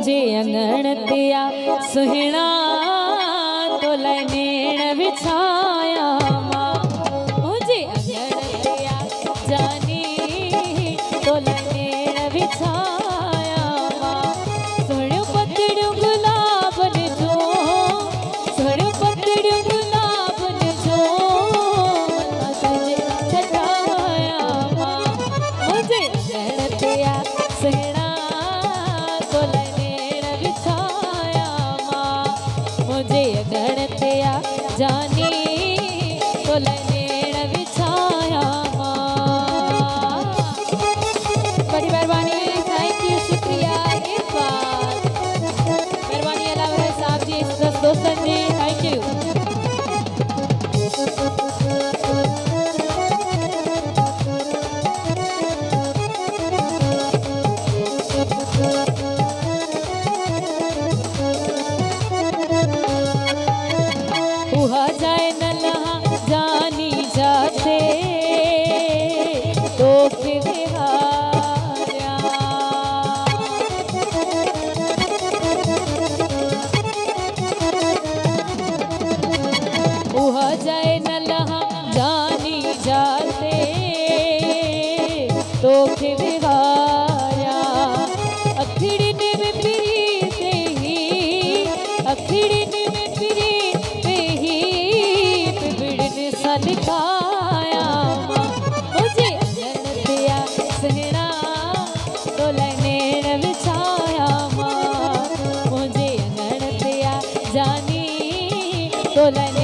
मुझे अंगण दिया सुहिणा तो लनेण बिछाया माँ मुझे अंगण दिया जानी तो लनेण बिछाया माँ सोहणियों पतड़ियों गुलाब ने जो सोहणियों पतड़ियों गुलाब ने जो मना तुझे छटाया माँ मुझे अंगण दिया सुहिणा तो लनेण बिछाया माँ मुझे अंगण दिया जानी तो लनेण बिछाया माँ। बड़ी मेहरबानी, थैंक यू, शुक्रिया, इस बात मेहरबानी अल्लाह वाले साहब जी, दोस्तन जी, थैंक यू। हुआ जाए नल्हा जानी जाते तो फिर हारा हुआ जाए नल्हा जानी जाते तो फिर हारा अखिड़न में फिरी से ही अखिड़न में फिरी लिखाया मुझे अंगण दिया सुहिणा तो लनेण बिछाया माँ मुझे अंगण दिया जानी तो लनेण